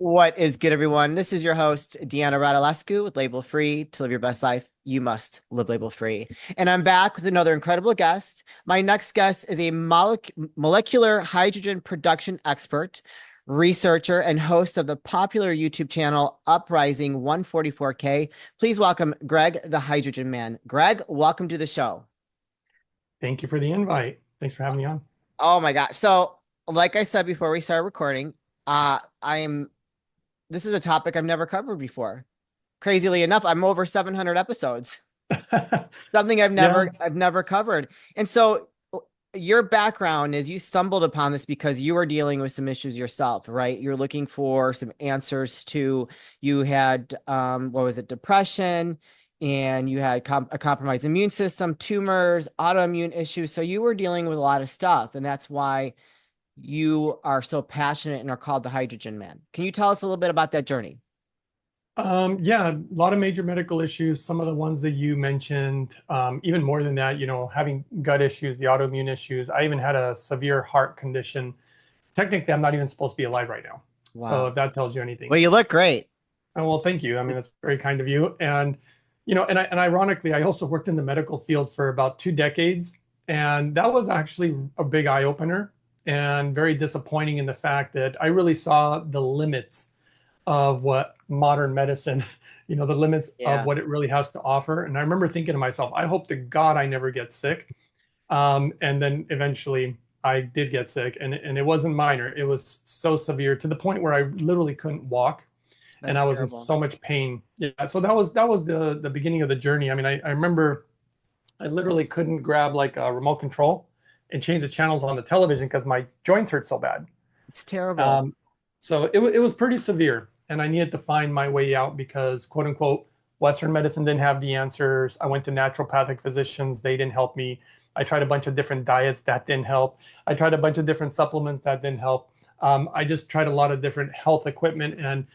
What is good, everyone? This is your host, Deanna Radulescu with Label Free. To live your best life, you must live label free. And I'm back with another incredible guest. My next guest is a molecular hydrogen production expert, researcher, and host of the popular YouTube channel Uprising 144K. Please welcome Greg, the Hydrogen Man. Greg, welcome to the show. Thank you for the invite. Thanks for having me on. Oh my gosh. So, like I said before we started recording, I am this is a topic I've never covered before. Crazily enough, I'm over 700 episodes. Something I've never Yes. I've never covered. And so your background is you stumbled upon this because you were dealing with some issues yourself, right? You're looking for some answers to you had what was it, depression, and you had a compromised immune system, tumors, autoimmune issues. So you were dealing with a lot of stuff, and that's why you are so passionate and are called the Hydrogen Man. Can you tell us a little bit about that journey? Yeah, a lot of major medical issues. Some of the ones that you mentioned, even more than that, having gut issues, the autoimmune issues. I even had a severe heart condition. Technically, I'm not even supposed to be alive right now. So Wow. if that tells you anything. Well, you look great. Oh, well, thank you. I mean, that's very kind of you. And, and ironically, I also worked in the medical field for about 2 decades. And that was actually a big eye opener and very disappointing in the fact that I really saw the limits of what modern medicine, the limits of Yeah, what it really has to offer. And I remember thinking to myself, I hope to God I never get sick. And then eventually I did get sick, and it wasn't minor. It was so severe to the point where I literally couldn't walk, and that's I was in terrible. so much pain. Yeah, so that was the beginning of the journey. I mean, I remember I literally couldn't grab like a remote control and change the channels on the television because my joints hurt so bad. It's terrible. Um, so it was pretty severe, and I needed to find my way out because, quote unquote, Western medicine didn't have the answers. I went to naturopathic physicians, they didn't help me. I tried a bunch of different diets, that didn't help. I tried a bunch of different supplements, that didn't help. I just tried a lot of different health equipment, and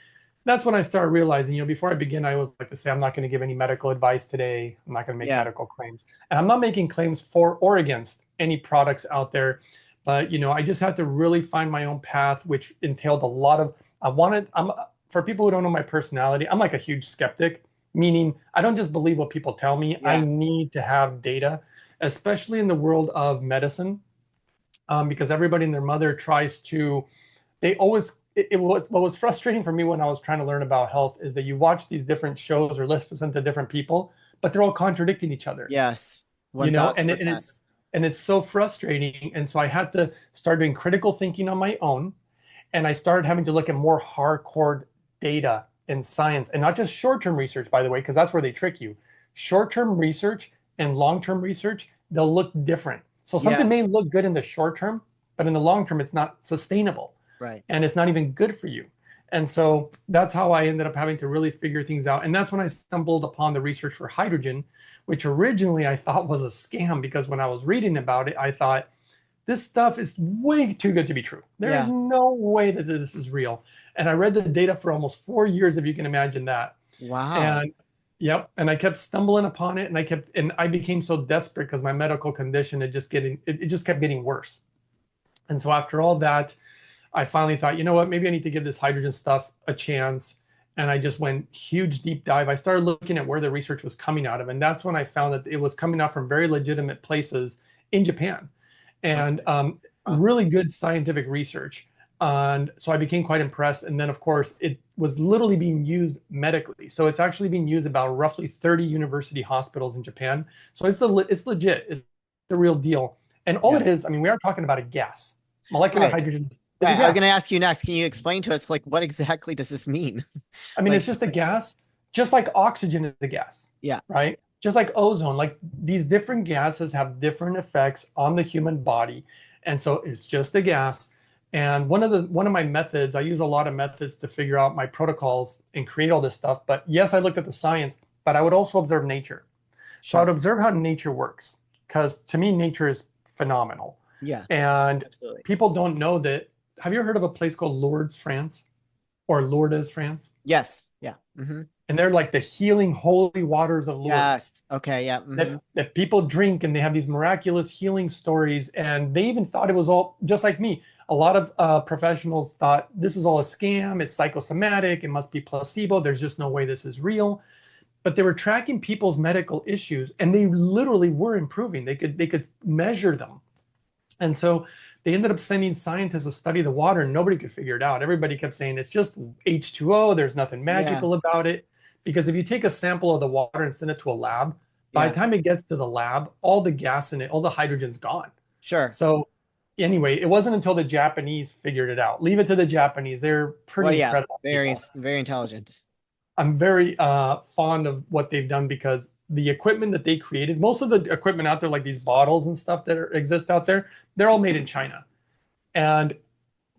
that's when I started realizing, before I begin, I always like to say, I'm not going to give any medical advice today. I'm not going to make Yeah. medical claims. And I'm not making claims for or against any products out there. But, I just had to really find my own path, which entailed a lot of, for people who don't know my personality, I'm like a huge skeptic, meaning I don't just believe what people tell me. I Yeah. need to have data, especially in the world of medicine, because everybody and their mother tries to, they always what was frustrating for me when I was trying to learn about health is that you watch these different shows or listen to different people, but they're all contradicting each other, Yes. and 1000%. it's so frustrating. And so I had to start doing critical thinking on my own, and I started having to look at more hardcore data and science, and not just short-term research, by the way, because that's where they trick you. Short-term research and long-term research, they'll look different. So something Yeah. may look good in the short term, but in the long term, it's not sustainable Right. and it's not even good for you. And so that's how I ended up having to really figure things out. And that's when I stumbled upon the research for hydrogen, which originally I thought was a scam because when I was reading about it, I thought, this stuff is way too good to be true. There is Yeah. no way that this is real. And I read the data for almost 4 years, if you can imagine that. Wow. And yep, and I kept stumbling upon it, and I became so desperate because my medical condition it just kept getting worse. And so after all that, I finally thought, you know what, maybe I need to give this hydrogen stuff a chance. And I just went huge deep dive. I started looking at where the research was coming out of, and that's when I found that it was coming out from very legitimate places in Japan, and Okay. Wow. really good scientific research. And so I became quite impressed. And then, of course, it was literally being used medically. So it's actually being used about roughly 30 university hospitals in Japan. So it's legit. It's the real deal. And all Yeah. it is, I mean, we are talking about a gas. Molecular Right. hydrogen is a Right. I was going to gas. ask you next. Can you explain to us, like, what exactly does this mean? I mean, Like, it's just a gas, just like oxygen is a gas, yeah. right? Just like ozone, like these different gases have different effects on the human body. And so it's just a gas. And one of my methods, I use a lot of methods to figure out my protocols and create all this stuff. But yes, I looked at the science, but I would also observe nature. So I would Sure. observe how nature works, because to me, nature is phenomenal. Yes. And Absolutely. people don't know that. Have you ever heard of a place called Lourdes, France, or Lourdes, France? Yes. Yeah. And they're like the healing holy waters of Lourdes Yes. Okay. Yeah. that people drink, and they have these miraculous healing stories. And they even thought it was all just like me. A lot of professionals thought this is all a scam. It's psychosomatic. It must be placebo. There's just no way this is real. But they were tracking people's medical issues, and they literally were improving. They could measure them. And so they ended up sending scientists to study the water, and nobody could figure it out. Everybody kept saying it's just H2O. There's nothing Yeah. magical about it. Because if you take a sample of the water and send it to a lab, by Yeah. the time it gets to the lab, all the gas in it, all the hydrogen's gone. Sure. So anyway, it wasn't until the Japanese figured it out. Leave it to the Japanese. They're Well, pretty yeah. incredible people. Very intelligent. I'm very fond of what they've done because the equipment that they created, most of the equipment out there, like these bottles and stuff that exist out there, they're all made in China. And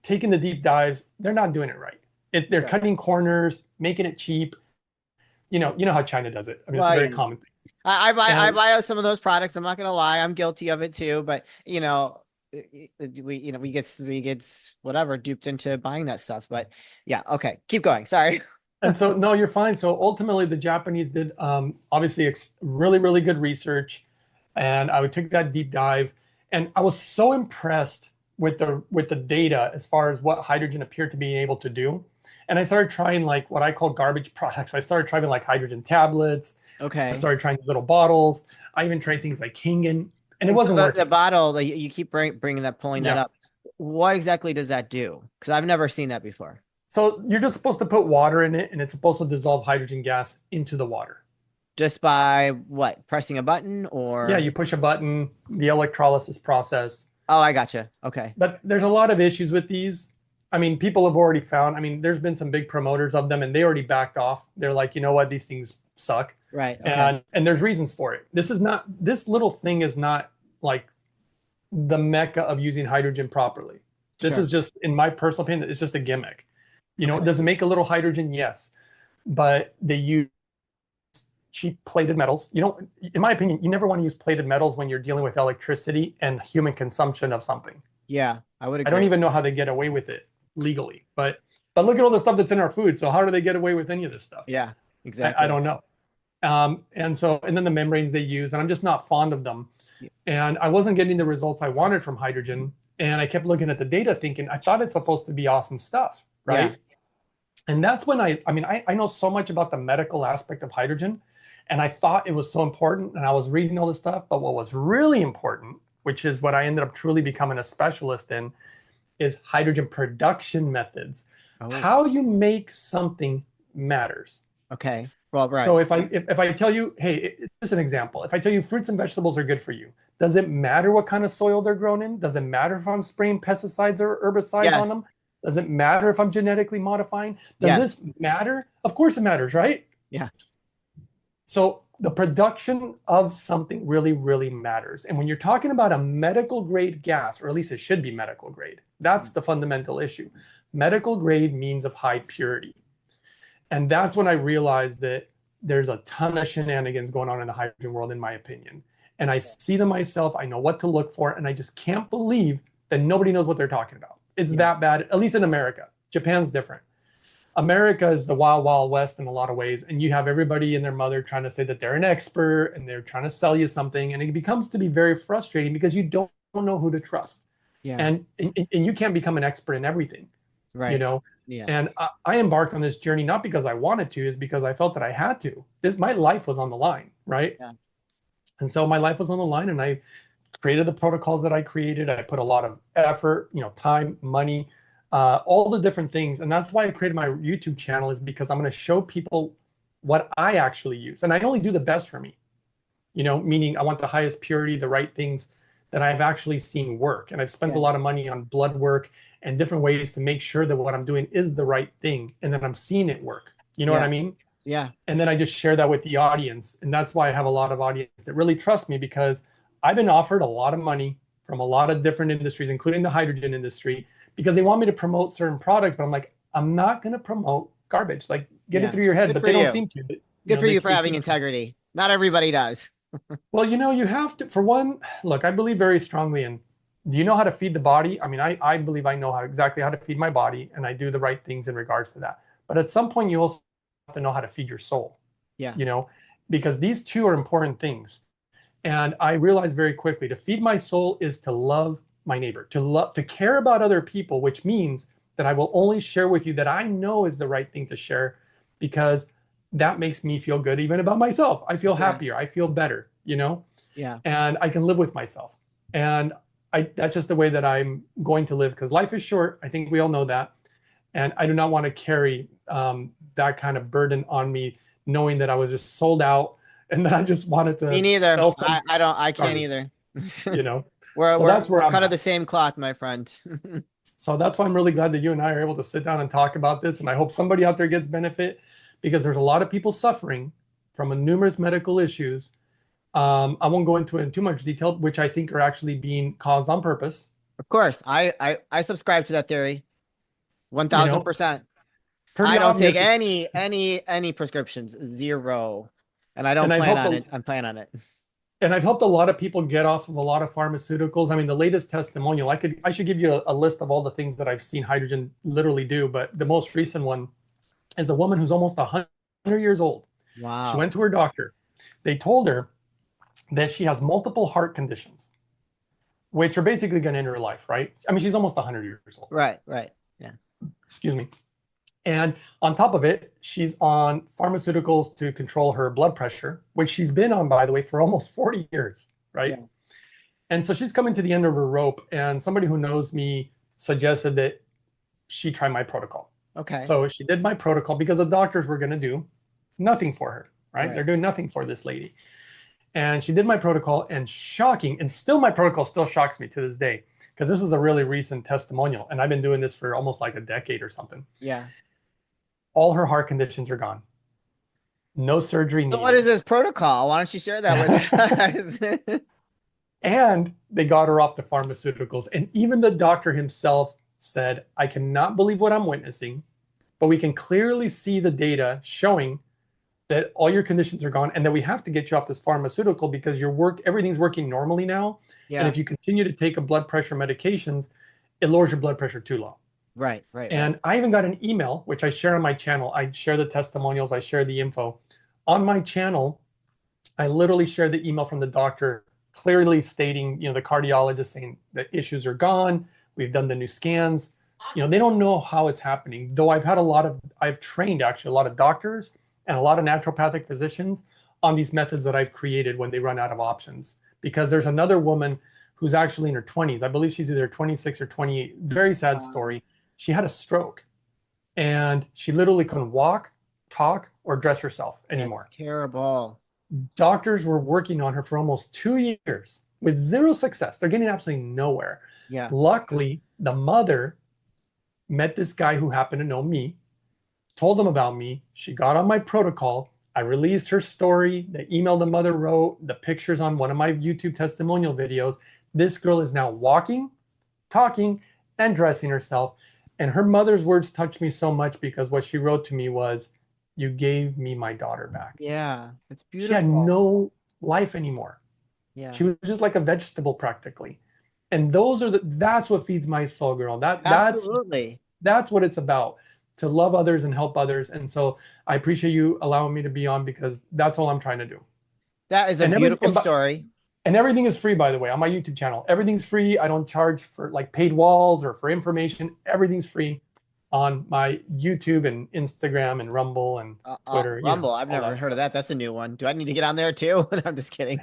taking the deep dives, they're not doing it right. They're Sure. cutting corners, making it cheap. You know how China does it. I mean, it's a Well, very yeah. common thing. I And buy some of those products. I'm not gonna lie, I'm guilty of it too. But we get whatever duped into buying that stuff. But yeah, okay, keep going. Sorry. and so no, you're fine. So ultimately, the Japanese did obviously really really good research, and I took that deep dive, and I was so impressed with the data as far as what hydrogen appeared to be able to do. And I started trying like what I call garbage products. I started trying like hydrogen tablets. I Okay. started trying these little bottles. I even tried things like Kangen, and it And so wasn't the working. bottle that you keep bringing that pulling that Yeah. up. What exactly does that do? Because I've never seen that before. So you're just supposed to put water in it, and it's supposed to dissolve hydrogen gas into the water. Just by what? Pressing a button Yeah, or? you push a button, the electrolysis process. Oh, I gotcha. Okay. But there's a lot of issues with these. I mean, people have already found, I mean, there's been some big promoters of them and they already backed off. They're like, you know what, these things suck. Right. Okay. And there's reasons for it. This little thing is not like the mecca of using hydrogen properly. This Sure. is just, in my personal opinion, it's just a gimmick. Okay. Does it make a little hydrogen? Yes. But they use cheap plated metals. You don't, in my opinion, you never want to use plated metals when you're dealing with electricity and human consumption of something. Yeah, I would I don't agree. even know how they get away with it legally, but look at all the stuff that's in our food. So how do they get away with any of this stuff? Yeah, I exactly. don't know. And then the membranes they use, and I'm just not fond of them. Yeah. And I wasn't getting the results I wanted from hydrogen. And I kept looking at the data thinking, I thought it's supposed to be awesome stuff, Yeah. right? And that's when I know so much about the medical aspect of hydrogen. And I thought it was so important. And I was reading all this stuff. But what was really important, which is what I ended up truly becoming a specialist in, is hydrogen production methods. Oh, How you make something matters. okay. Well, right. So if I tell you, hey, just an example. If I tell you fruits and vegetables are good for you, does it matter what kind of soil they're grown in? Does it matter if I'm spraying pesticides or herbicides on Yes. them? Does it matter if I'm genetically modifying? Does Yes. this matter? Of course it matters, right? Yeah. So the production of something really, really matters. And when you're talking about a medical grade gas, or at least it should be medical grade, that's the fundamental issue. Medical grade means of high purity. And that's when I realized that there's a ton of shenanigans going on in the hydrogen world, in my opinion. And I see them myself, I know what to look for, and I just can't believe that nobody knows what they're talking about. It's Yeah. that bad, at least in America. Japan's different. America is the wild, wild west in a lot of ways. And you have everybody and their mother trying to say that they're an expert and they're trying to sell you something. And it becomes to be very frustrating because you don't know who to trust. Yeah. And you can't become an expert in everything, you Right. know? Yeah. And I embarked on this journey, not because I wanted to, is because I felt that I had to. My life was on the line, right? Yeah. And so my life was on the line and I created the protocols that I created. I put a lot of effort, time, money, all the different things. And that's why I created my YouTube channel, is because I'm going to show people what I actually use. And I only do the best for me, meaning I want the highest purity, the right things that I've actually seen work. And I've spent a Yeah. lot of money on blood work and different ways to make sure that what I'm doing is the right thing. And then I'm seeing it work. You know what Yeah. I mean? Yeah. And then I just share that with the audience. And that's why I have a lot of audience that really trust me, because I've been offered a lot of money from a lot of different industries, including the hydrogen industry, because they want me to promote certain products. But I'm like, I'm not going to promote garbage. Like, get it Yeah. through your head. Good But for they don't you. seem to. Good for you for They having keep. integrity. Not everybody does. Well, you have to, for one, look, I believe very strongly in, do you know how to feed the body? I mean, I believe I know exactly how to feed my body, and I do the right things in regards to that. But at some point, you also have to know how to feed your soul, Yeah. because these two are important things. And I realized very quickly, to feed my soul is to love my neighbor, to love, to care about other people, which means that I will only share with you that I know is the right thing to share, because that makes me feel good even about myself. I feel Yeah. happier. I feel better, Yeah. and I can live with myself. And that's just the way that I'm going to live, because life is short. I think we all know that. And I do not want to carry that kind of burden on me, knowing that I was just sold out and that I just wanted Me to neither. sell some I can't garbage, either. you know? We're So we're that's where we're I'm cut of at. the same cloth, my friend. So that's why I'm really glad that you and I are able to sit down and talk about this. And I hope somebody out there gets benefit, because there's a lot of people suffering from numerous medical issues. I won't go into it in too much detail, which I think are actually being caused on purpose. Of course, I subscribe to that theory You know, 1000%. pretty I don't take obvious. any prescriptions, zero, and I don't And I've plan helped on a, it. I'm planning on it. and I've helped a lot of people get off of a lot of pharmaceuticals. I mean, the latest testimonial, I should give you a list of all the things that I've seen hydrogen literally do, but the most recent one is a woman who's almost 100 years old. She Wow. went to her doctor. They told her that she has multiple heart conditions, which are basically going to end her life, right? I mean, she's almost 100 years old. Right, right. Yeah. Excuse me. And on top of it, she's on pharmaceuticals to control her blood pressure, which she's been on, by the way, for almost 40 years, right? Yeah. And so she's coming to the end of her rope. And somebody who knows me suggested that she try my protocol. Okay. So she did my protocol, because the doctors were going to do nothing for her, right? Right. They're doing nothing for this lady. And she did my protocol, and shocking, and still my protocol still shocks me to this day, because this is a really recent testimonial. And I've been doing this for almost like a decade or something. Yeah. All her heart conditions are gone. No surgery So what is needed. this protocol? Why don't you share that with us? And they got her off the pharmaceuticals. And even the doctor himself said, I cannot believe what I'm witnessing, but we can clearly see the data showing that all your conditions are gone, and that we have to get you off this pharmaceutical because everything's working normally now. And Yeah. if you continue to take a blood pressure medications, it lowers your blood pressure too low. Right, right, right. And I even got an email, which I share on my channel. I share the testimonials, I share the info. On my channel, I literally shared the email from the doctor, clearly stating, the cardiologist saying the issues are gone. We've done the new scans. They don't know how it's happening. Though I've trained actually a lot of doctors and a lot of naturopathic physicians on these methods that I've created when they run out of options. Because there's another woman who's actually in her 20s. I believe she's either 26 or 28. Very sad story. She had a stroke, and she literally couldn't walk, talk, or dress herself anymore. That's terrible. Doctors were working on her for almost 2 years with zero success. They're getting absolutely nowhere. Yeah. Luckily, the mother met this guy who happened to know me, told him about me. She got on my protocol. I released her story, the email the mother wrote, the pictures on one of my YouTube testimonial videos. This girl is now walking, talking, and dressing herself. And her mother's words touched me so much, because what she wrote to me was, you gave me my daughter back. Yeah. It's She had beautiful. no life anymore. Yeah. She was just like a vegetable practically. And that's what feeds my soul, girl. Absolutely. That's what it's about, to love others and help others. And so I appreciate you allowing me to be on, because that's all I'm trying to do. That is a And beautiful everything, story. and everything is free, by the way, on my YouTube channel. Everything's free. I don't charge for like paid walls or for information. Everything's free on my YouTube and Instagram and Rumble and Twitter. Rumble. I've All never that heard of stuff. that. That's a new one. Do I need to get on there too? I'm just kidding.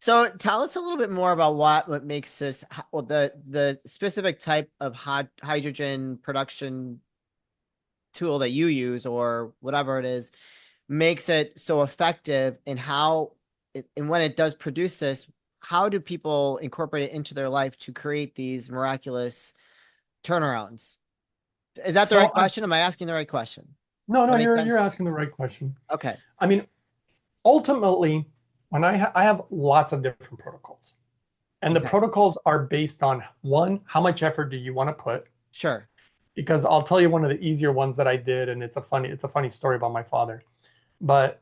So tell us a little bit more about what makes this, well, the specific type of hydrogen production tool that you use, or whatever it is, makes it so effective, and and when it does produce this, how do people incorporate it into their life to create these miraculous turnarounds? Is that the So right question? Am I asking the right question? no, That makes you're sense? asking the right question. Okay. I mean, ultimately, when I have lots of different protocols, and the Okay. protocols are based on, one, how much effort do you want to put? Sure. Because I'll tell you one of the easier ones that I did, and it's a funny story about my father. But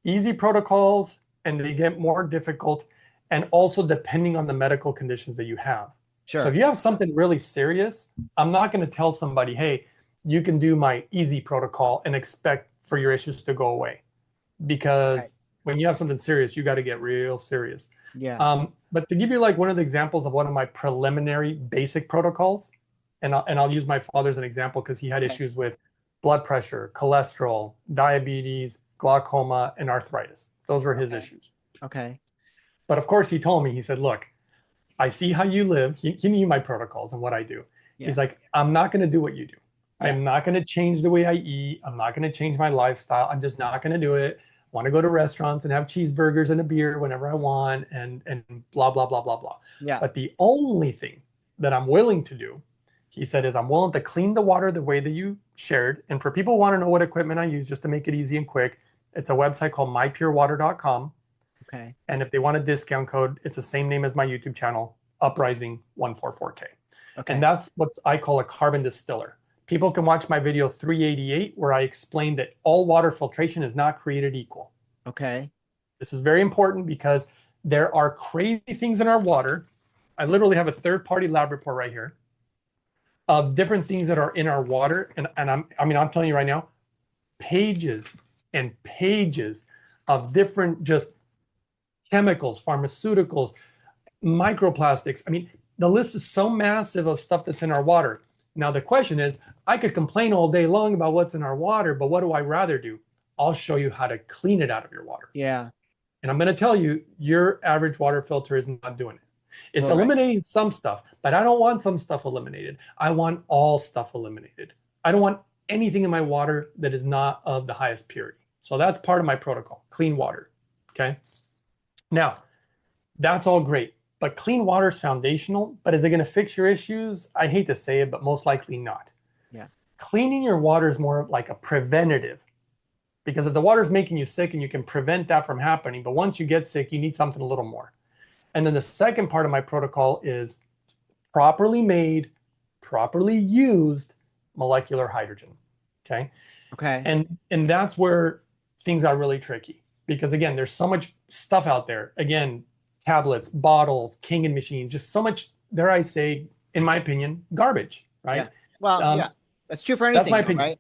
easy protocols, and they get more difficult, and also depending on the medical conditions that you have. So if Sure. you have something really serious, I'm not going to tell somebody, hey, you can do my easy protocol and expect for your issues to go away. Right. Because when you have something serious, you got to get real serious. Yeah. But to give you like one of the examples of one of my preliminary basic protocols, and I'll use my father as an example because he had Okay. issues with blood pressure, cholesterol, diabetes, glaucoma, and arthritis. Those were his Okay. issues. Okay. But of course, he told me, he said, look, I see how you live. He knew my protocols and what I do. He's Yeah. like, I'm not going to do what you do. Yeah. I'm not going to change the way I eat. I'm not going to change my lifestyle. I'm just not going to do it. I want to go to restaurants and have cheeseburgers and a beer whenever I want and blah, blah, blah, blah, blah. Yeah. But the only thing that I'm willing to do, he said, is I'm willing to clean the water the way that you shared. And for people who want to know what equipment I use, just to make it easy and quick, it's a website called mypurewater.com. Okay. And if they want a discount code, it's the same name as my YouTube channel, Uprising 144K. And Okay. that's what I call a carbon distiller. People can watch my video 388, where I explain that all water filtration is not created equal. Okay. This is very important because there are crazy things in our water. I literally have a third-party lab report right here of different things that are in our water. And I'm telling you right now, pages and pages of different just chemicals, pharmaceuticals, microplastics. I mean, the list is so massive of stuff that's in our water. Now, the question is, I could complain all day long about what's in our water, but what do I rather do? I'll show you how to clean it out of your water. Yeah. And I'm going to tell you, your average water filter is not doing it. It's All right. eliminating some stuff, but I don't want some stuff eliminated. I want all stuff eliminated. I don't want anything in my water that is not of the highest purity. So that's part of my protocol, clean water. Okay. Now, that's all great, but clean water is foundational. But is it going to fix your issues? I hate to say it, but most likely not. Yeah. Cleaning your water is more of like a preventative, because if the water is making you sick and you can prevent that from happening, but once you get sick, you need something a little more. And then the second part of my protocol is properly made, properly used molecular hydrogen. Okay. Okay. And that's where things got really tricky, because again, there's so much stuff out there. Again, tablets, bottles, Kangen machines, just so much, dare I say, in my opinion, garbage, right? Yeah. Well, yeah. That's true for That's anything, my though, opinion. right?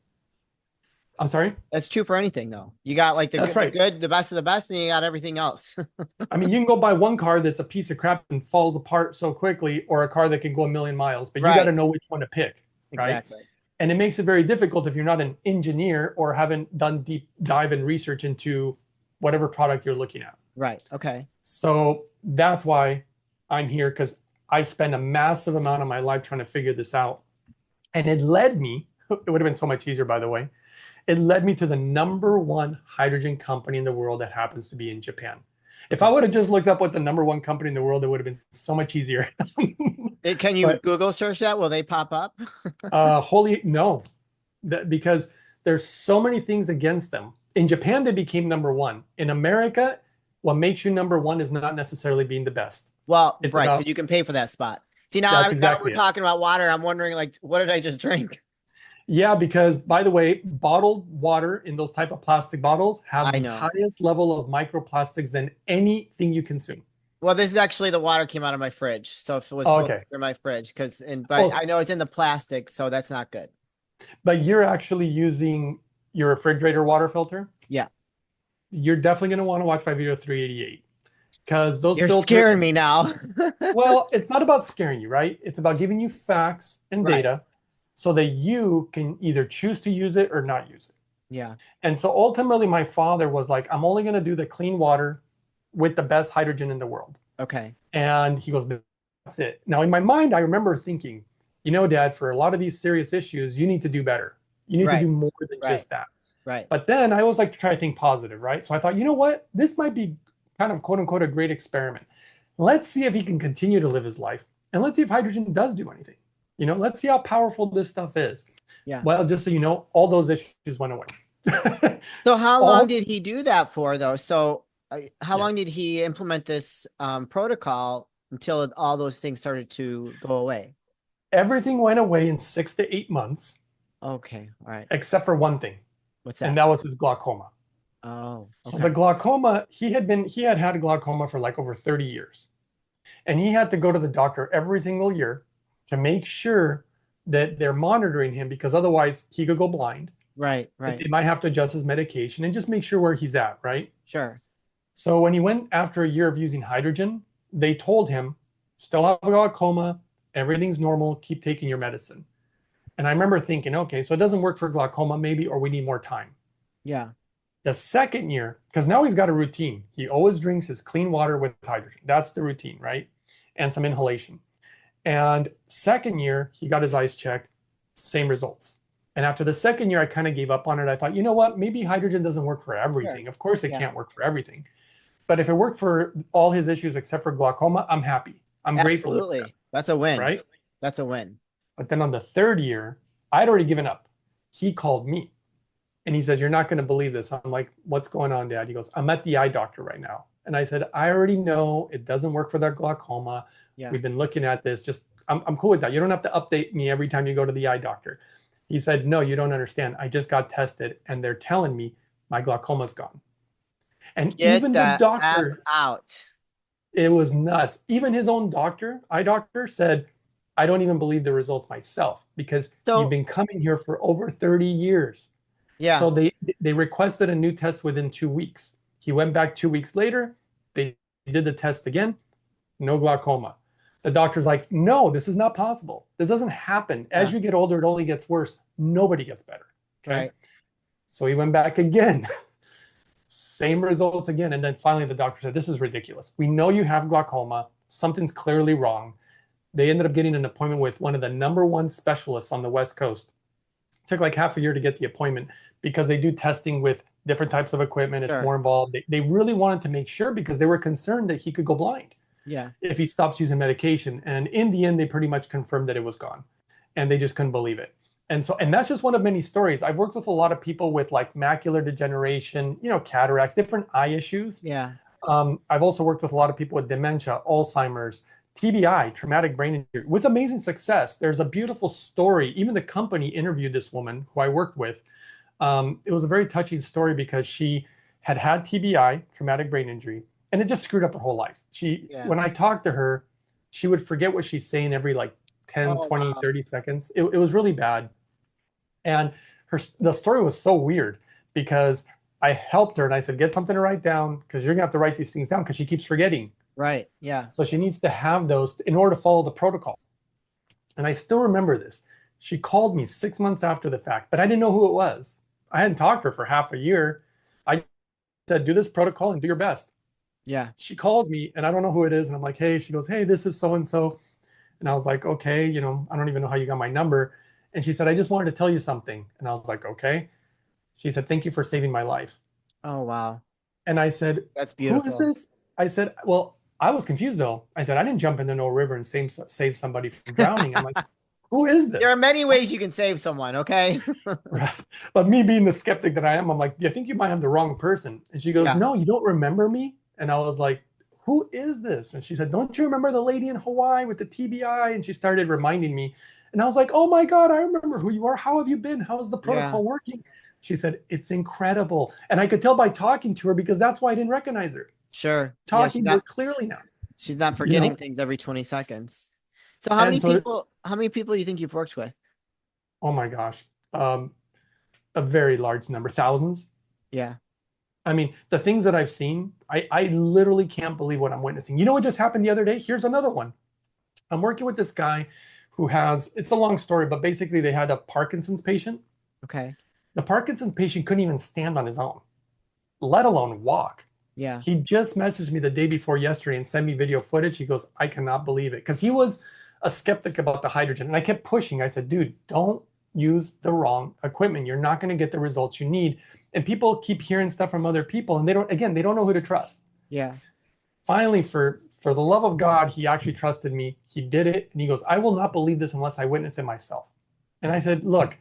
I'm sorry? That's true for anything, though. You got like the That's good, right. the good, the best of the best, and you got everything else. I mean, you can go buy one car that's a piece of crap and falls apart so quickly, or a car that can go a million miles, but you got to Right. know which one to pick, right? Exactly. And it makes it very difficult if you're not an engineer or haven't done deep dive and research into whatever product you're looking at. Right. Okay. So that's why I'm here, because I've spent a massive amount of my life trying to figure this out. And it led me, it would have been so much easier, by the way, it led me to the #1 hydrogen company in the world that happens to be in Japan. If I would have just looked up what the #1 company in the world, it would have been so much easier. Can you But Google search that? Will they pop up? no, because there's so many things against them. In Japan, they became #1. In America, what makes you #1 is not necessarily being the best. Well, It's right, about, because you can pay for that spot. See, now, that's now we're exactly it. talking about water. I'm wondering, like, what did I just drink? Yeah, because by the way, bottled water in those type of plastic bottles have I the know. highest level of microplastics than anything you consume. Well, this is actually the water came out of my fridge, so if it was Oh, filtered okay. through my fridge, but Oh, I know it's in the plastic, so that's not good. but you're actually using your refrigerator water filter. Yeah, You're definitely going to want to watch my video 388, because those you're filters, scaring me now. well, it's not about scaring you, right? It's about giving you facts and Right. data so that you can either choose to use it or not use it. Yeah. And so ultimately, my father was like, I'm only going to do the clean water with the best hydrogen in the world. Okay. And he goes, that's it. Now, in my mind, I remember thinking, you know, Dad, for a lot of these serious issues, you need to do better. You need to do more than just that. Right. But then I always like to try to think positive, right? So I thought, you know what? This might be kind of quote unquote a great experiment. Let's see if he can continue to live his life. And let's see if hydrogen does do anything. You know, let's see how powerful this stuff is. Yeah. Well, just so you know, all those issues went away. So how long did he do that for, though? So how Yeah. long did he implement this protocol until all those things started to go away? Everything went away in 6 to 8 months, Okay. All right. except for one thing, What's and that? that was his glaucoma. Oh, So okay. the glaucoma, he had had glaucoma for like over 30 years. And he had to go to the doctor every single year to make sure that they're monitoring him, because otherwise he could go blind. Right. They might have to adjust his medication and just make sure where he's at, right? Sure. So when he went after a year of using hydrogen, they told him, still have glaucoma, everything's normal, keep taking your medicine. And I remember thinking, okay, so it doesn't work for glaucoma, maybe, or we need more time. Yeah. The second year, because now he's got a routine. He always drinks his clean water with hydrogen. That's the routine, right? And some inhalation. And second year, he got his eyes checked, same results. And after the second year, I kind of gave up on it. I thought, you know what? Maybe hydrogen doesn't work for Sure. everything. Of course, it Yeah. can't work for everything. But if it worked for all his issues except for glaucoma, I'm happy. I'm grateful to do that, Absolutely. That's a win. right? That's a win. But then on the third year, I'd already given up. He called me and he says, "You're not going to believe this." I'm like, "What's going on, Dad?" He goes, "I'm at the eye doctor right now." And I said, "I already know it doesn't work for that glaucoma. Yeah. We've been looking at this. Just, I'm cool with that. You don't have to update me every time you go to the eye doctor." He said, "No, you don't understand. I just got tested and they're telling me my glaucoma's gone." And Get even the the F doctor, out. it was nuts. Even his own doctor, eye doctor, said, "I don't even believe the results myself because you've So, been coming here for over 30 years." yeah. So they requested a new test within 2 weeks. He went back 2 weeks later. They did the test again, no glaucoma. The doctor's like, "No, this is not possible. This doesn't happen. As Yeah. you get older, it only gets worse. Nobody gets better." Okay. Right. So he went back again. Same results again. And then finally the doctor said, "This is ridiculous. We know you have glaucoma. Something's clearly wrong." They ended up getting an appointment with one of the number one specialists on the West Coast. It took like half a year to get the appointment because they do testing with different types of equipment. It's Sure. more involved. They really wanted to make sure because they were concerned that he could go blind Yeah. if he stops using medication. And in the end, they pretty much confirmed that it was gone. And they just couldn't believe it. And that's just one of many stories. I've worked with a lot of people with like macular degeneration, cataracts, different eye issues. Yeah. I've also worked with a lot of people with dementia, Alzheimer's, TBI, traumatic brain injury, with amazing success. There's a beautiful story. Even the company interviewed this woman who I worked with. It was a very touching story because she had TBI, traumatic brain injury, and it just screwed up her whole life. Yeah. When I talked to her, she would forget what she's saying every like 10, Oh, 20, wow. 30 seconds. It was really bad. And the story was so weird because I helped her and I said, "Get something to write down because you're gonna have to write these things down because she keeps forgetting." Right. Yeah. So she needs to have those in order to follow the protocol. And I still remember this. She called me 6 months after the fact, but I didn't know who it was. I hadn't talked to her for half a year. I said, "Do this protocol and do your best." Yeah. She calls me and I don't know who it is. And I'm like, "Hey," she goes, "Hey, this is so and so." And I was like, "Okay, I don't even know how you got my number." And she said, "I just wanted to tell you something." And I was like, "Okay." She said, "Thank you for saving my life." Oh, wow. And I said, That's "Who is beautiful. this?" I said, "Well, I was confused though." I said, "I didn't jump into no river and save somebody from drowning." I'm like, "Who is There are this?" many ways you can save someone, okay? Right. But me being the skeptic that I am, I'm like, "Do you think you might have the wrong person?" And she goes, Yeah. "No, you don't remember me?" And I was like, "Who is this?" And she said, "Don't you remember the lady in Hawaii with the TBI?" And she started reminding me. And I was like, "Oh my God, I remember who you are. How have you been? How is the Yeah. protocol working?" She said, "It's incredible." And I could tell by talking to her because that's why I didn't recognize her. Sure. Yeah, Talking to her clearly now, she's not you forgetting know? things every 20 seconds. So And so, how many people do you think you've worked with? oh my gosh, um, a very large number, thousands. Yeah. I mean, the things that I've seen, I literally can't believe what I'm witnessing. You know what just happened the other day? Here's another one. I'm working with this guy who has, it's a long story, but basically they had a Parkinson's patient. Okay. The Parkinson's patient couldn't even stand on his own, let alone walk. Yeah. He just messaged me the day before yesterday and sent me video footage. He goes, "I cannot believe it." Because he was a skeptic about the hydrogen. And I kept pushing. I said, "Dude, don't use the wrong equipment. You're not going to get the results you need." And people keep hearing stuff from other people and they don't know who to trust. Yeah. Finally, for the love of God, he actually trusted me. He did it. And he goes, "I will not believe this unless I witness it myself." And I said, "Look,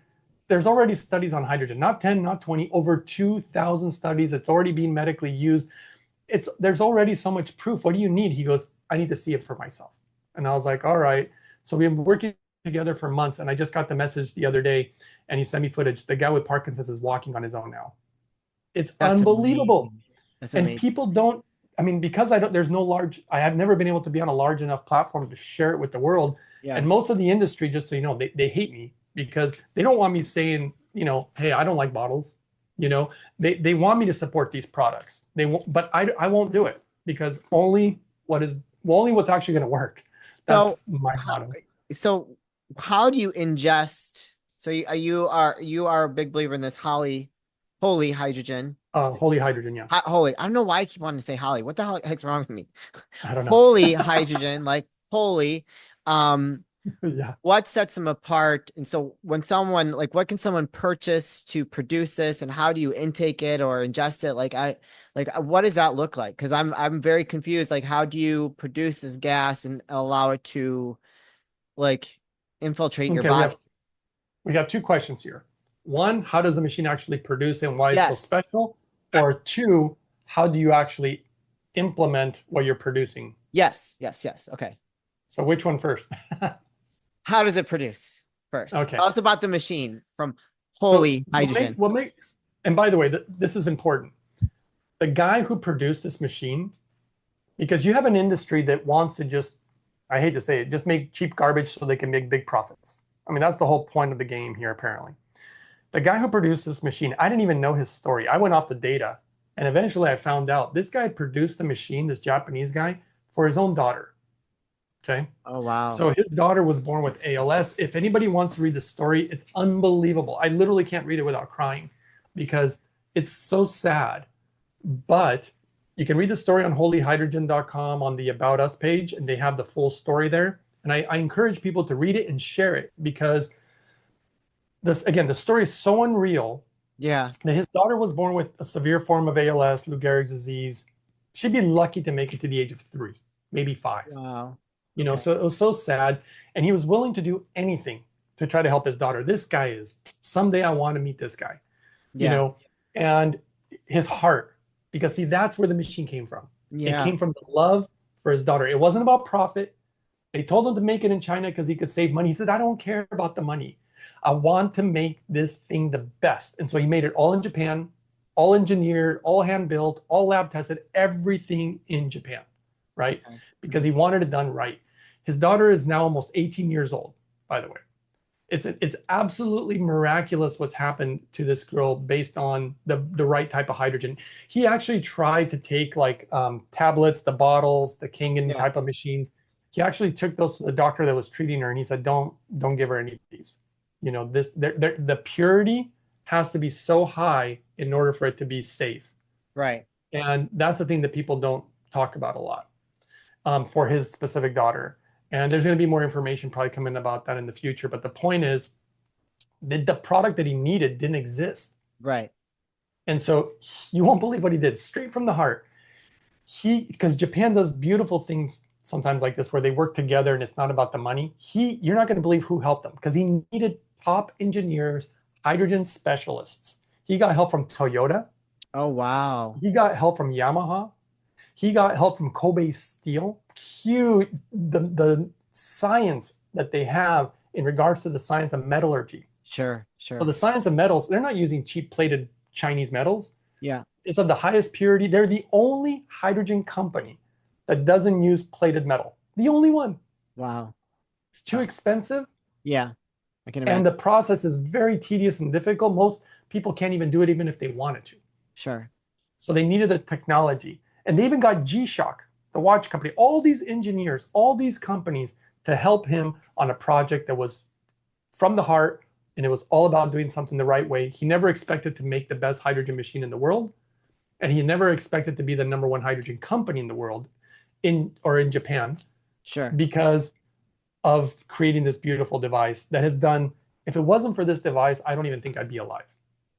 there's already studies on hydrogen, not 10, not 20, over 2,000 studies. It's already being medically used. There's already so much proof. What do you need?" He goes, "I need to see it for myself." And I was like, "All right." So we've been working together for months. And I just got the message the other day and he sent me footage. The guy with Parkinson's is walking on his own now. It's That's unbelievable. amazing. That's And amazing. people don't, I mean, because I have never been able to be on a large enough platform to share it with the world. Yeah. And most of the industry, just so you know, they hate me because they don't want me saying, "Hey, I don't like bottles." You know, they want me to support these products. They won't, but I won't do it because only what's actually going to work. That's So, my how, motto. so how do you ingest? So you are a big believer in this holy hydrogen. Holy hydrogen, yeah. Holy. I don't know why I keep wanting to say Holly. What the heck's wrong with me? I don't know. Holy hydrogen, like holy. Um, Yeah. what sets them apart? And so when someone like what can someone purchase to produce this and how do you intake it or ingest it? What does that look like? Because I'm very confused. Like how do you produce this gas and allow it to like infiltrate your Okay, body? we have two questions here. One, how does the machine actually produce it and why it's so Yes. special? Or two, how do you actually implement what you're producing? Yes. Yes. Yes. Okay. So which one first? How does it produce first? Okay. Tell us about the machine from So holy hydrogen. what makes, and by the way, this is important. The guy who produced this machine, because you have an industry that wants to just, I hate to say it, just make cheap garbage so they can make big profits. I mean, that's the whole point of the game here, apparently. The guy who produced this machine, I didn't even know his story. I went off the data, and eventually I found out this guy produced the machine, this Japanese guy, for his own daughter. Okay. Oh wow. So his daughter was born with ALS. If anybody wants to read the story, it's unbelievable. I literally can't read it without crying because it's so sad. But you can read the story on holyhydrogen.com on the About Us page, and they have the full story there. And I encourage people to read it and share it because this, again, the story is so unreal Yeah. that his daughter was born with a severe form of ALS, Lou Gehrig's disease. She'd be lucky to make it to the age of 3, maybe 5. Wow. You know, Okay. so it was so sad. And he was willing to do anything to try to help his daughter. This guy is, someday I want to meet this guy, you Yeah. know, and his heart, because see, that's where the machine came from. It Yeah. came from the love for his daughter. It wasn't about profit. They told him to make it in China because he could save money. He said, I don't care about the money. I want to make this thing the best. And so he made it all in Japan, all engineered, all hand built, all lab tested, everything in Japan, right? Okay. Because he wanted it done right. His daughter is now almost 18 years old, by the way. It's absolutely miraculous what's happened to this girl based on the right type of hydrogen. He actually tried to take like tablets, the bottles, the Kangen Yeah. type of machines. He actually took those to the doctor that was treating her, and he said, "Don't give her any of these. You know, the purity has to be so high in order for it to be safe." Right. And that's the thing that people don't talk about a lot for his specific daughter. And there's going to be more information probably coming about that in the future. But the point is that the product that he needed didn't exist. Right. And so you won't believe what he did straight from the heart. Because Japan does beautiful things sometimes like this where they work together and it's not about the money. You're not going to believe who helped them because he needed top engineers, hydrogen specialists. He got help from Toyota. Oh wow. He got help from Yamaha. He got help from Kobe Steel. Huge, the science that they have in regards to the science of metallurgy. Sure. So Sure. the science of metals, they're not using cheap plated Chinese metals. Yeah. It's of the highest purity. They're the only hydrogen company that doesn't use plated metal. The only one. Wow. It's too expensive, Yeah. I can and imagine. the process is very tedious and difficult. Most people can't even do it, even if they wanted to. Sure. So they needed the technology. And they even got G-Shock, the watch company, all these engineers, all these companies to help him on a project that was from the heart, and it was all about doing something the right way. He never expected to make the best hydrogen machine in the world, and he never expected to be the #1 hydrogen company in the world in Japan Sure. because of creating this beautiful device that has done, if it wasn't for this device, I don't even think I'd be alive.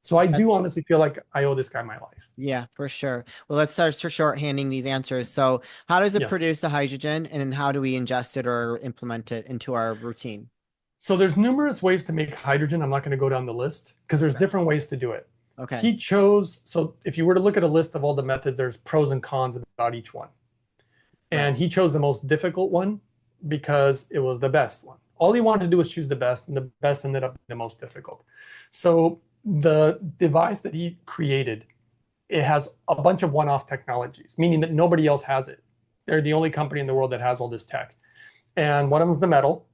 So I do That's honestly feel like I owe this guy my life. yeah, for sure. Well, let's start shorthanding these answers. So, how does it Yes. produce the hydrogen, and then how do we ingest it or implement it into our routine? So there's numerous ways to make hydrogen. I'm not going to go down the list because there's different ways to do it. Okay. He chose, so if you were to look at a list of all the methods, there's pros and cons about each one. Right. And he chose the most difficult one because it was the best one. All he wanted to do was choose the best, and the best ended up being the most difficult. So the device that he created, it has a bunch of one-off technologies, meaning that nobody else has it. They're the only company in the world that has all this tech. And one of them is the metal.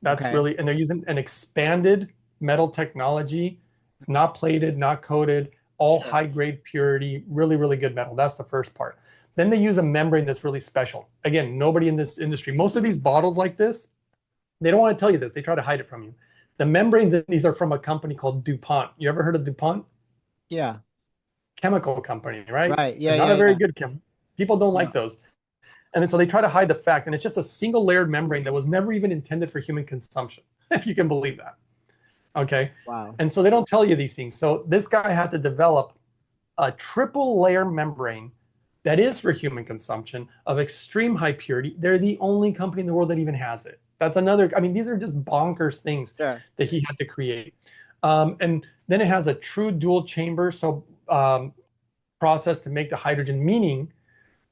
That's Okay. really, and they're using an expanded metal technology. It's not plated, not coated, all Sure. high grade purity, really, really good metal. That's the first part. Then they use a membrane that's really special. Again, nobody in this industry, most of these bottles like this, they don't want to tell you this. They try to hide it from you. The membranes in these are from a company called DuPont. You ever heard of DuPont? Yeah. Chemical company, right? Right. Yeah. And not Yeah. a very Yeah. good people don't like No. those. And then so they try to hide the fact, and it's just a single layered membrane that was never even intended for human consumption, if you can believe that. Okay. Wow. And so they don't tell you these things. So this guy had to develop a triple layer membrane that is for human consumption of extreme high purity. They're the only company in the world that even has it. That's another, I mean, these are just bonkers things Sure. that he had to create. And then it has a true dual chamber process to make the hydrogen, meaning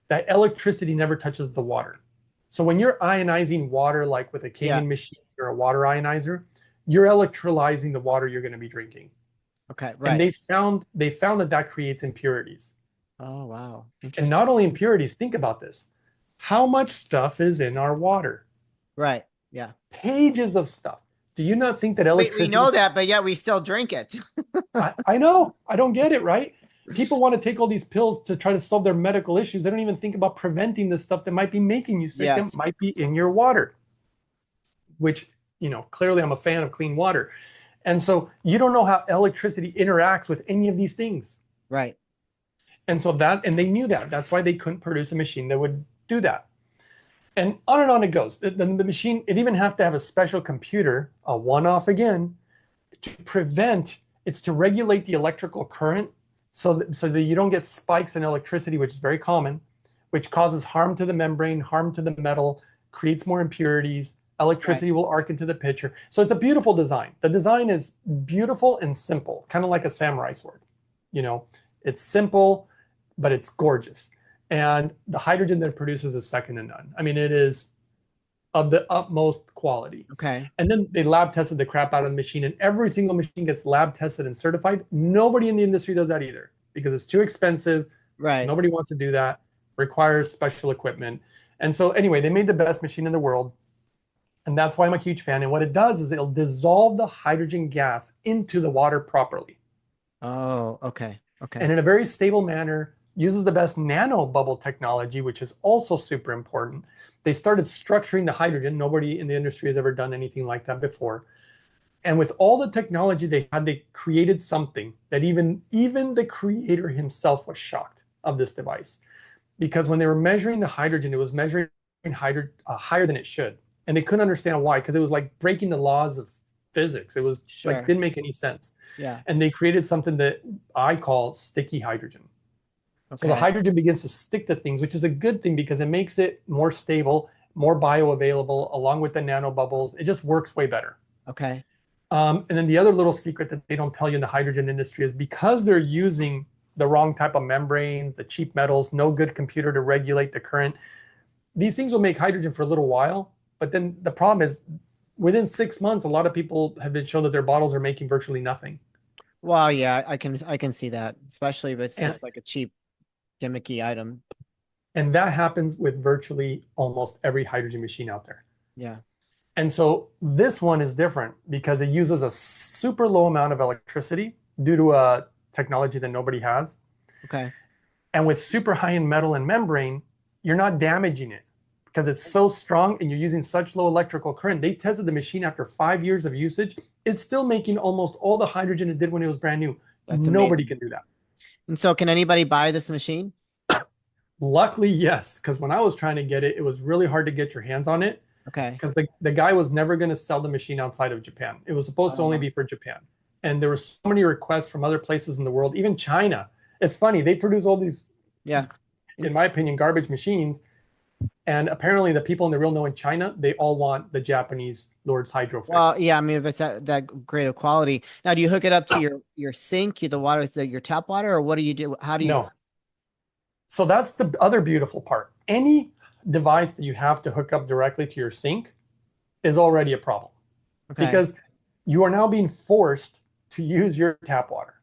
that electricity never touches the water. So when you're ionizing water, like with a Yeah. canning machine or a water ionizer, you're electrolyzing the water you're going to be drinking. Okay. And Right. they found that that creates impurities. Oh, wow. And Interesting. not only impurities, think about this. How much stuff is in our water? Right. Yeah. Pages of stuff. Do you not think that We electricity? know that, but yet we still drink it. I know. I don't get it, right? People want to take all these pills to try to solve their medical issues. They don't even think about preventing the stuff that might be making you sick, that Yes. might be in your water, which, clearly I'm a fan of clean water. And so you don't know how electricity interacts with any of these things. Right. And they knew that. That's why they couldn't produce a machine that would do that. And on it goes. The machine, it even have to have a special computer, a one-off again, to prevent, it's to regulate the electrical current so that you don't get spikes in electricity, which is very common, which causes harm to the membrane, harm to the metal, creates more impurities. Right. Electricity will arc into the pitcher. So it's a beautiful design. The design is beautiful and simple, kind of like a samurai sword. It's simple, but it's gorgeous. And the hydrogen that it produces is second to none. I mean, it is of the utmost quality. Okay. And then they lab tested the crap out of the machine, and every single machine gets lab tested and certified. Nobody in the industry does that either because it's too expensive. Right. Nobody wants to do that. Requires special equipment. And so anyway, they made the best machine in the world. And that's why I'm a huge fan. And what it does is it'll dissolve the hydrogen gas into the water properly. Oh, okay. And Okay. in a very stable manner, uses the best nano bubble technology, which is also super important. They started structuring the hydrogen. Nobody in the industry has ever done anything like that before. And with all the technology they had, they created something that even the creator himself was shocked of this device. Because when they were measuring the hydrogen, it was measuring higher than it should. And they couldn't understand why, because it was like breaking the laws of physics. It was like, Sure. didn't make any sense. Yeah. And they created something that I call sticky hydrogen. So the Okay. hydrogen begins to stick to things, which is a good thing because it makes it more stable, more bioavailable, along with the nanobubbles. It just works way better. Okay. And then the other little secret that they don't tell you in the hydrogen industry is because they're using the wrong type of membranes, the cheap metals, no good computer to regulate the current. These things will make hydrogen for a little while, but then the problem is within 6 months, a lot of people have been shown that their bottles are making virtually nothing. Well, yeah, I can see that, especially if it's And just like a cheap gimmicky item. and that happens with virtually almost every hydrogen machine out there. Yeah. And so this one is different because it uses a super low amount of electricity due to a technology that nobody has. Okay. And with super high in metal and membrane, you're not damaging it because it's so strong and you're using such low electrical current. They tested the machine after 5 years of usage. It's still making almost all the hydrogen it did when it was brand new. That's Nobody amazing. can do that. And so can anybody buy this machine? Luckily, yes, because when I was trying to get it, it was really hard to get your hands on it Okay. because the guy was never going to sell the machine outside of Japan. It was supposed to only Oh, be for Japan. And there were so many requests from other places in the world, even China. It's funny, they produce all these, yeah. in my opinion, garbage machines. And apparently the people in the real know in China, they all want the Japanese Lord's Hydro Well, fix. yeah, I mean, if it's that great of quality. Now, do you hook it up to your sink, the water, your tap water, or what do you do? How do you? No. So that's the other beautiful part. Any device that you have to hook up directly to your sink is already a problem Okay. because you are now being forced to use your tap water.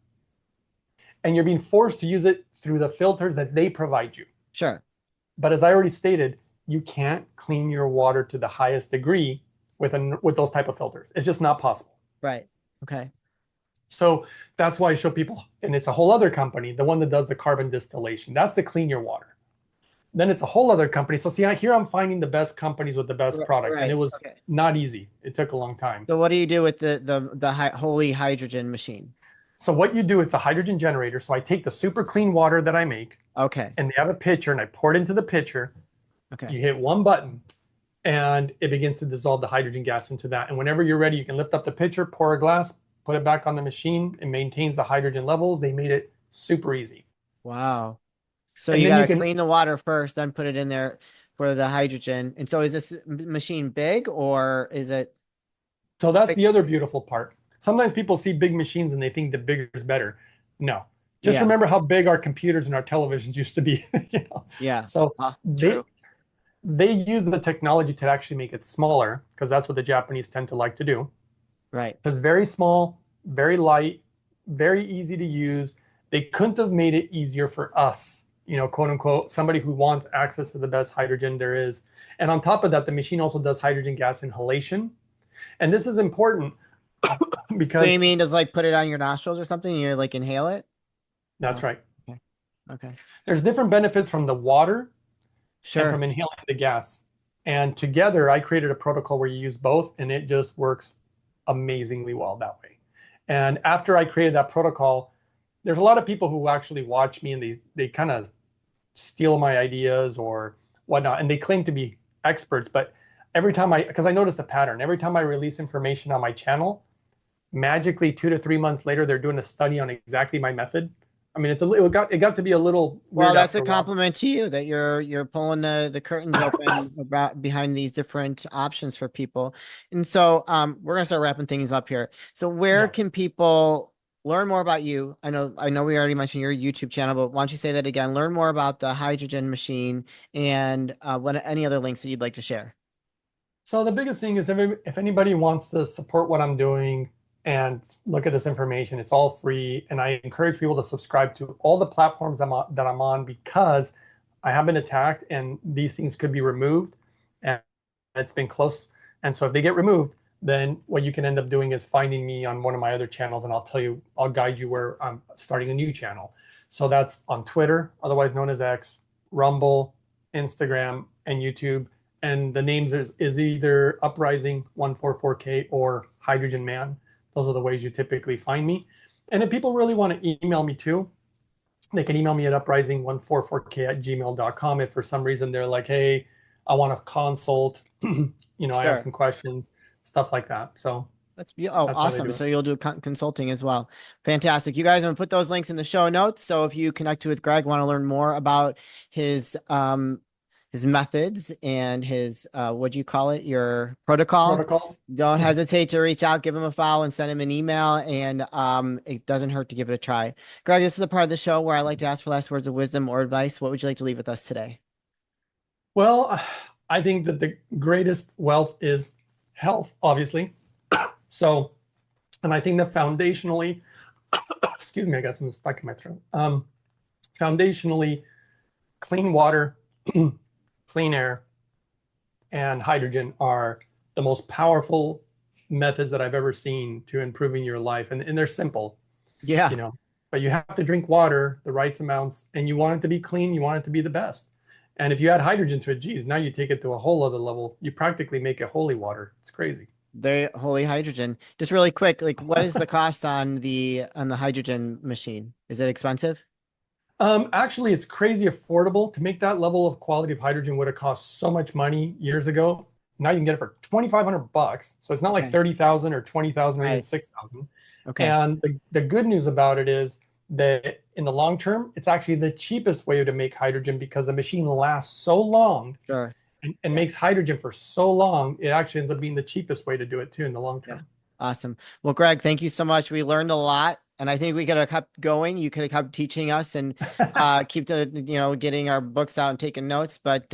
And you're being forced to use it through the filters that they provide you. Sure. But as I already stated, you can't clean your water to the highest degree with those type of filters. It's just not possible. Right. Okay. So that's why I show people, and it's a whole other company, the one that does the carbon distillation. That's the clean your water. Then it's a whole other company. So see, here I'm finding the best companies with the best products, and it Right. was Okay. not easy. It took a long time. So what do you do with holy hydrogen machine? So what you do, it's a hydrogen generator. So I take the super clean water that I make, Okay. and they have a pitcher, and I pour it into the pitcher. Okay. You hit one button, and it begins to dissolve the hydrogen gas into that. And whenever you're ready, you can lift up the pitcher, pour a glass, put it back on the machine. It maintains the hydrogen levels. They made it super easy. Wow. So And you then got you to can, clean the water first, then put it in there for the hydrogen. And so is this machine big or is it so that's like, the other beautiful part. Sometimes people see big machines and they think the bigger is better. No, just yeah, remember how big our computers and our televisions used to be. yeah. So they True. they use the technology to actually make it smaller because that's what the Japanese tend to like to do. Right. It's very small, very light, very easy to use. They couldn't have made it easier for us, quote unquote, somebody who wants access to the best hydrogen there is. And on top of that, the machine also does hydrogen gas inhalation. And this is important So you because mean just like put it on your nostrils or something and you like inhale it? that's Oh, right. okay. Okay. There's different benefits from the water and Sure. from inhaling the gas. And together, I created a protocol where you use both, and it just works amazingly well that way. And after I created that protocol, there's a lot of people who actually watch me and they kind of steal my ideas or whatnot, and they claim to be experts. But every time because I noticed a pattern, every time I release information on my channel, magically 2 to 3 months later, they're doing a study on exactly my method. I mean, it got to be a little Well, weird that's after a a while. compliment to you that you're pulling the curtains open about behind these different options for people. And so we're gonna start wrapping things up here. So where Yeah. can people learn more about you? I know we already mentioned your YouTube channel, but why don't you say that again? Learn more about the hydrogen machine and what any other links that you'd like to share. So the biggest thing is if anybody wants to support what I'm doing and look at this information, it's all free. And I encourage people to subscribe to all the platforms that I'm on because I have been attacked and these things could be removed. And it's been close. And so if they get removed, then what you can end up doing is finding me on one of my other channels and I'll guide you where I'm starting a new channel. So that's on Twitter, otherwise known as X, Rumble, Instagram, and YouTube, and the names is either Uprising 144K or Hydrogen Man. Those are the ways you typically find me. And if people really want to email me too, they can email me at uprising144k@gmail.com. If for some reason they're like, hey, I want to consult, I have Sure. some questions, stuff like that. So Oh, that's how they awesome. do it. So you'll do consulting as well. Fantastic. You guys, I'm gonna put those links in the show notes. So if you connect with Greg, want to learn more about his methods and his what do you call it? Your protocol. Protocols. Don't Yeah. hesitate to reach out, give him a follow, and send him an email. And it doesn't hurt to give it a try. Greg, this is the part of the show where I like to ask for last words of wisdom or advice. What would you like to leave with us today? Well, I think that the greatest wealth is health, obviously. So, and I think that foundationally, excuse me, I got something stuck in my throat. Foundationally, clean water, clean air, and hydrogen are the most powerful methods that I've ever seen to improving your life. And they're simple, Yeah. you know, but you have to drink water the right amounts and you want it to be clean, you want it to be the best. And if you add hydrogen to it, geez, now you take it to a whole other level. You practically make it holy water. It's crazy. The holy hydrogen. Just really quick, like what is the cost on the hydrogen machine? Is it expensive? Actually, it's crazy affordable. To make that level of quality of hydrogen would have cost so much money years ago. Now you can get it for 2,500 bucks. So it's not like Okay. 30,000 or 20,000 or even Right. 6,000. Okay. And the good news about it is that in the long term, it's actually the cheapest way to make hydrogen because the machine lasts so long Sure. and Yeah. makes hydrogen for so long, it actually ends up being the cheapest way to do it too in the long Yeah. term. Awesome. Well, Greg, thank you so much. We learned a lot, and I think we could have kept going. You could have kept teaching us and keep getting our books out and taking notes. But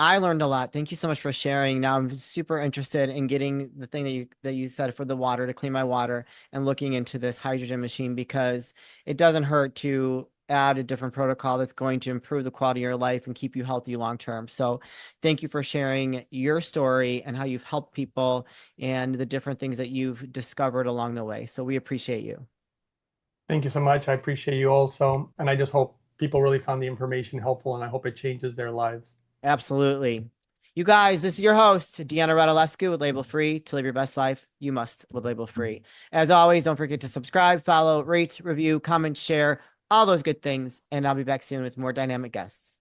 I learned a lot. Thank you so much for sharing. Now I'm super interested in getting the thing that you said for the water to clean my water and looking into this hydrogen machine because it doesn't hurt to add a different protocol that's going to improve the quality of your life and keep you healthy long term. So thank you for sharing your story and how you've helped people and the different things that you've discovered along the way. So we appreciate you. Thank you so much. I appreciate you also. And I just hope people really found the information helpful and I hope it changes their lives. Absolutely. You guys, this is your host, Deanna Radulescu with Label Free. To live your best life, you must live label free. As always, don't forget to subscribe, follow, rate, review, comment, share, all those good things. And I'll be back soon with more dynamic guests.